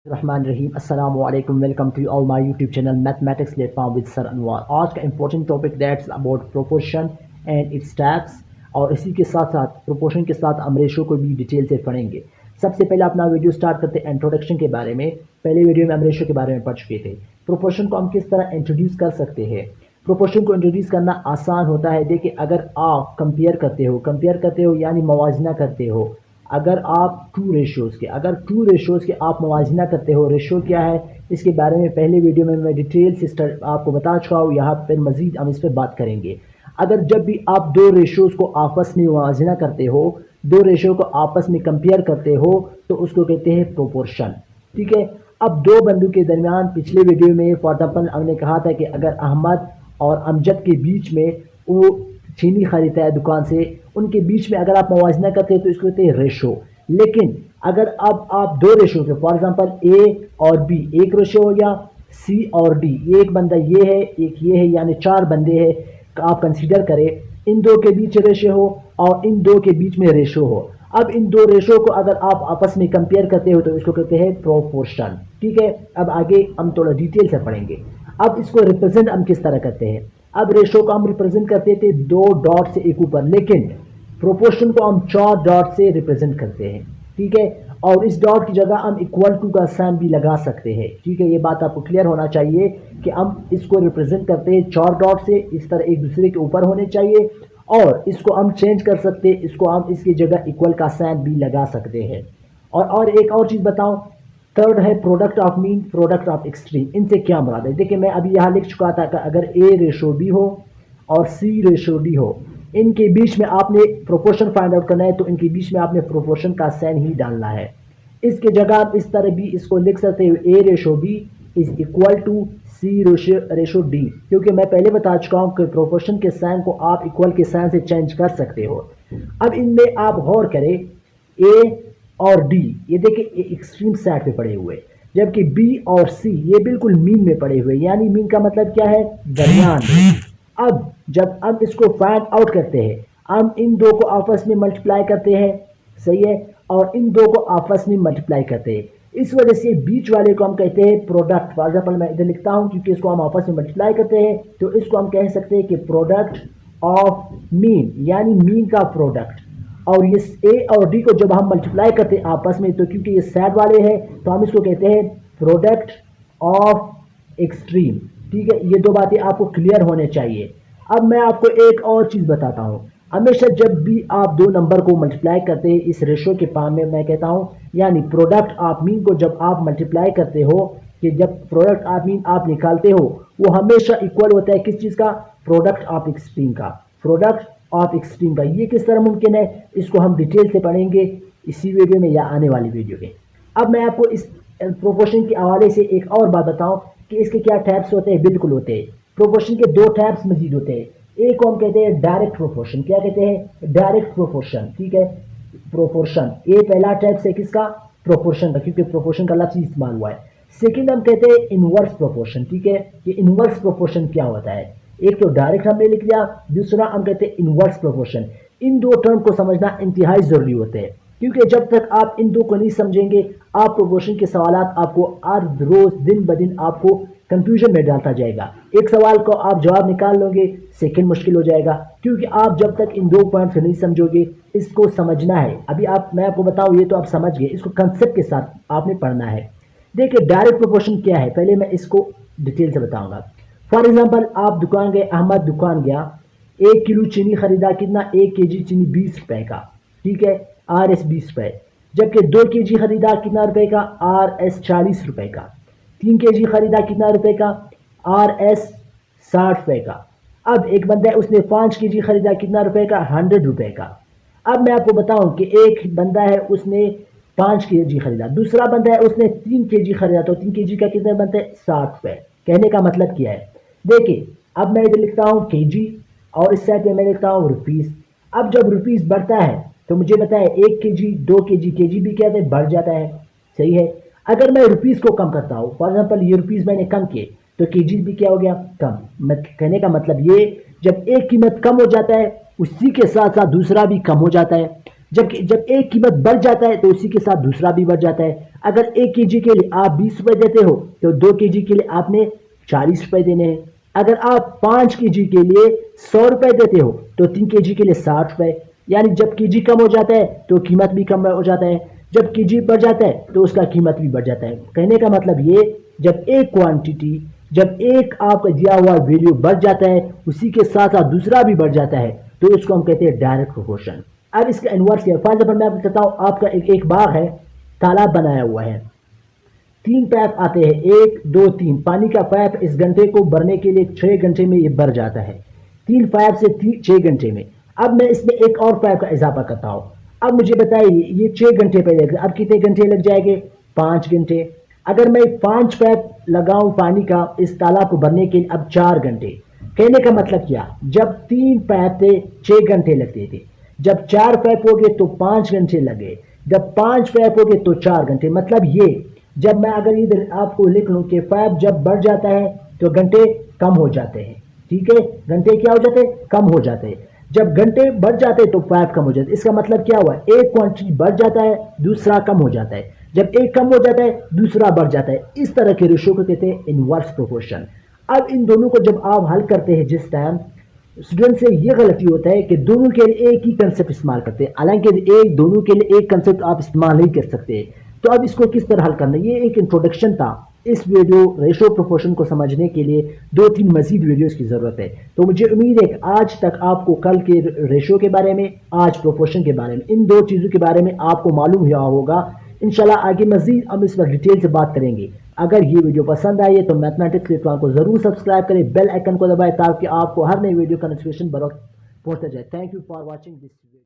रहमान रहीम अस्सलाम वालेकुम welcome to all my YouTube channel mathematics platform with sir Anwar. आज का important topic that's about proportion and its types, और इसी के साथ साथ प्रोपोर्शन के साथ हम रेशो को भी डिटेल से पढ़ेंगे। सबसे पहले अपना वीडियो स्टार्ट करते हैं इंट्रोडक्शन के बारे में। पहले वीडियो में हम रेशो के बारे में पढ़ चुके थे। प्रोपोर्शन को हम किस तरह इंट्रोड्यूस कर सकते हैं। प्रोपोर्शन को इंट्रोड्यूस करना आसान होता है। देखिए, अगर आप कंपेयर करते हो यानी मवाजना करते हो। अगर टू रेशोज़ के आप मवाजना करते हो, रेशो क्या है इसके बारे में पहले वीडियो में मैं डिटेल से आपको बता चुका हूँ। यहाँ पर मज़ीद हम इस पर बात करेंगे। अगर जब भी आप दो रेशोज़ को आपस में मवाजना करते हो, दो रेशो को आपस में कंपेयर करते हो, तो उसको कहते हैं प्रोपोर्शन। ठीक है। अब दो बंदों के दरमियान पिछले वीडियो में फॉर एग्जाम्पल हमने कहा था कि अगर अहमद और अमजद के बीच में वो चीनी खरीदता है दुकान से, उनके बीच में अगर आप मवाजना करते हैं तो इसको कहते हैं रेशो। लेकिन अगर अब आप दो रेशो के फॉर एग्जांपल ए और बी एक रेशो हो गया, सी और डी एक बंदा ये है एक ये है, यानी चार बंदे हैं आप कंसीडर करें, इन दो के बीच रेशो हो और इन दो के बीच में रेशो हो। अब इन दो रेशो को अगर आप आपस में कंपेयर करते हो तो इसको कहते हैं प्रोपोर्शन। ठीक है। अब आगे हम थोड़ा डिटेल से पढ़ेंगे। अब इसको रिप्रेजेंट हम किस तरह करते हैं। अब रेशो को हम रिप्रेजेंट करते थे दो डॉट से एक ऊपर, लेकिन प्रोपोर्शन को हम चार डॉट से रिप्रेजेंट करते हैं। ठीक है। और इस डॉट की जगह हम इक्वल टू का साइन भी लगा सकते हैं। ठीक है, ये बात आपको क्लियर होना चाहिए कि हम इसको रिप्रेजेंट करते हैं चार डॉट से, इस तरह एक दूसरे के ऊपर होने चाहिए। और इसको हम चेंज कर सकते हैं, इसको हम इसकी जगह इक्वल का साइन भी लगा सकते हैं। और एक और चीज़ बताऊं, थर्ड है product of mean, product of extreme. इनसे क्या मुराद है। देखिए, मैं अभी यहाँ लिख चुका था कि अगर ए रेशो बी हो और सी रेशो डी हो, इनके बीच में आपने प्रोपोर्शन फाइंड आउट करना है, तो इनके बीच में आपने प्रोपोर्शन का साइन ही डालना है। इसके जगह आप इस तरह भी इसको लिख सकते हो, A ratio B is equal to C ratio D, क्योंकि मैं पहले बता चुका हूँ कि प्रोपोर्शन के साइन को आप इक्वल के साइन से चेंज कर सकते हो। अब इनमें आप गौर करें, ए और डी ये देखिए एक्सट्रीम साइड पे पड़े हुए, जबकि बी और सी ये बिल्कुल मीन में पड़े हुए, यानी मीन का मतलब क्या है, दरमियान में। अब जब हम इसको फाइंड आउट करते हैं, हम इन दो को आपस में मल्टीप्लाई करते हैं, सही है, और इन दो को आपस में मल्टीप्लाई करते हैं। इस वजह से बीच वाले को हम कहते हैं प्रोडक्ट। फॉर एग्जाम्पल मैं इधर लिखता हूं, क्योंकि इसको हम आपस में मल्टीप्लाई करते हैं, तो इसको हम कह सकते हैं कि प्रोडक्ट ऑफ मीन, यानी मीन का प्रोडक्ट। और ये ए और डी को जब हम मल्टीप्लाई करते हैं आपस में, तो क्योंकि ये साइड वाले हैं तो हम इसको कहते हैं प्रोडक्ट ऑफ एक्सट्रीम। ठीक है, ये दो बातें आपको क्लियर होने चाहिए। अब मैं आपको एक और चीज़ बताता हूँ। हमेशा जब भी आप दो नंबर को मल्टीप्लाई करते हैं इस रेशो के फॉर्म में, मैं कहता हूँ यानी प्रोडक्ट ऑफ मीन को जब आप मल्टीप्लाई करते हो, कि जब प्रोडक्ट ऑफ मीन आप निकालते हो, वो हमेशा इक्वल होता है किस चीज़ का, प्रोडक्ट ऑफ एक्सट्रीम का, प्रोडक्ट ऑफ एक्सट्रीम का। ये किस तरह मुमकिन है, इसको हम डिटेल से पढ़ेंगे इसी वीडियो में या आने वाली वीडियो में। अब मैं आपको इस प्रोपोर्शन के हवाले से एक और बात बताऊं कि इसके क्या टाइप्स होते हैं। बिल्कुल होते हैं। प्रोपोर्शन के दो टाइप्स मजीद होते हैं। एक को हम कहते हैं डायरेक्ट प्रोपोर्शन। क्या कहते हैं, डायरेक्ट प्रोपोर्शन। ठीक है, प्रोपोर्शन ये पहला टाइप है किसका, प्रोपोर्शन का, क्योंकि प्रोपोर्शन का लफ्ज़ इस्तेमाल हुआ है। सेकंड हम कहते हैं इनवर्स प्रोपोर्शन। ठीक है, ये इनवर्स प्रोपोर्शन क्या होता है। एक तो डायरेक्ट हमने लिख लिया, दूसरा हम कहते हैं इनवर्स प्रोपोर्शन। इन दो टर्म को समझना इंतहाई जरूरी होते हैं, क्योंकि जब तक आप इन दो को नहीं समझेंगे, आप प्रोपोर्शन के सवालात आपको हर रोज दिन ब दिन आपको कंफ्यूजन में डालता जाएगा। एक सवाल को आप जवाब निकाल लोगे, सेकंड मुश्किल हो जाएगा, क्योंकि आप जब तक इन दो पॉइंट्स नहीं समझोगे, इसको समझना है। अभी मैं आपको बताऊं, ये तो आप समझ गए, इसको कंसेप्ट के साथ आपने पढ़ना है। देखिए, डायरेक्ट प्रोपोर्शन क्या है, पहले मैं इसको डिटेल से बताऊंगा। फॉर एग्जाम्पल आप दुकान गए, अहमद दुकान गया, 1 किलो चीनी खरीदा, कितना, 1 केजी चीनी 20 रुपए का। ठीक है, RS 20 रुपए। जबकि 2 केजी खरीदा, कितना रुपए का, RS 40 रुपए का। 3 केजी खरीदा, कितना रुपए का, RS 60 रुपए का। अब एक बंदा है उसने 5 केजी खरीदा, कितना रुपए का, 100 रुपए का। अब मैं आपको बताऊं कि एक बंदा है उसने 5 केजी खरीदा, दूसरा बंदा है उसने 3 केजी खरीदा, तो 3 केजी का कितना बनता है, 60 रुपए। कहने का मतलब क्या है, देखिए अब मैं इधर लिखता हूँ केजी और इस साइड पे मैं लिखता हूँ रुपीस। अब जब रुपीस बढ़ता है तो मुझे बताए 1 केजी 2 केजी, केजी भी क्या है, बढ़ जाता है। सही है। अगर मैं रुपीस को कम करता हूँ, फॉर एग्जाम्पल ये रुपीस मैंने कम किए, तो केजी भी क्या हो गया, कम। कहने का मतलब ये, जब एक कीमत कम हो जाता है उसी के साथ साथ दूसरा भी कम हो जाता है। जब एक कीमत बढ़ जाता है तो उसी के साथ दूसरा भी बढ़ जाता है। अगर 1 केजी के लिए आप 20 रुपए देते हो तो 2 केजी के लिए आपने 40 रुपए देने हैं। अगर आप 5 केजी के लिए 100 रुपए देते हो तो 3 केजी के लिए 60 रुपए। यानी जब केजी कम हो जाता है तो कीमत भी कम हो जाता है, जब केजी बढ़ जाता है तो उसका कीमत भी बढ़ जाता है। कहने का मतलब ये, जब एक क्वांटिटी, जब एक आपका दिया हुआ वैल्यू बढ़ जाता है उसी के साथ साथ दूसरा भी बढ़ जाता है तो इसको हम कहते हैं डायरेक्ट प्रोपोर्शन। अब इसका इन्वर्स क्या है? फॉर एग्जाम्पल मैं आपको बताता हूँ, आपका एक बाग है, तालाब बनाया हुआ है, 3 पाइप आते हैं, 1 2 3। पानी का पाइप इस घंटे को भरने के लिए 6 घंटे में ये भर जाता है, 3 पाइप से 6 घंटे में। अब मैं इसमें एक और पाइप का इजाफा करता हूँ। अब मुझे बताइए ये 6 घंटे पे लगेगा, अब कितने घंटे लग जाएंगे? 5 घंटे। अगर मैं 5 पाइप लगाऊं पानी का इस तालाब को भरने के लिए, अब 4 घंटे। कहने का मतलब क्या? जब 3 पाइप थे 6 घंटे लगते थे, जब 4 पाइप हो गए तो 5 घंटे लगे, जब 5 पाइप हो गए तो 4 घंटे। मतलब ये, जब मैं अगर इधर आपको लिख लूं कि पाइप जब बढ़ जाता है तो घंटे कम हो जाते हैं, ठीक है, घंटे क्या हो जाते हैं? कम हो जाते हैं। जब घंटे बढ़ जाते हैं तो पाइप कम हो जाते हैं। इसका मतलब क्या हुआ? एक क्वांटिटी बढ़ जाता है, दूसरा कम हो जाता है, जब एक कम हो जाता है दूसरा बढ़ जाता है। इस तरह के रेशो को कहते हैं इनवर्स प्रोपोर्शन। अब इन दोनों को जब आप हल करते हैं, जिस टाइम स्टूडेंट से ये गलती होता है कि दोनों के लिए एक ही कंसेप्ट इस्तेमाल करते हैं, हालांकि एक दोनों के लिए एक कंसेप्ट आप इस्तेमाल नहीं कर सकते। तो अब इसको किस तरह हल करना, ये एक इंट्रोडक्शन था। इस वीडियो रेशो प्रोपोर्शन को समझने के लिए 2-3 मजीद वीडियोस की ज़रूरत है। तो मुझे उम्मीद है कि आज तक आपको कल के रेशो के बारे में, आज प्रोपोर्शन के बारे में, इन 2 चीज़ों के बारे में आपको मालूम हुआ होगा। इंशाल्लाह आगे मजीद हम इस पर डिटेल से बात करेंगे। अगर ये वीडियो पसंद आई है तो मैथमेटिक्स के चैनल को ज़रूर सब्सक्राइब करें, बेल आइकन को दबाएं ताकि आपको हर नई वीडियो का नोटिफिकेशन बर वक्त पहुंचता जाए। Thank you for watching this video.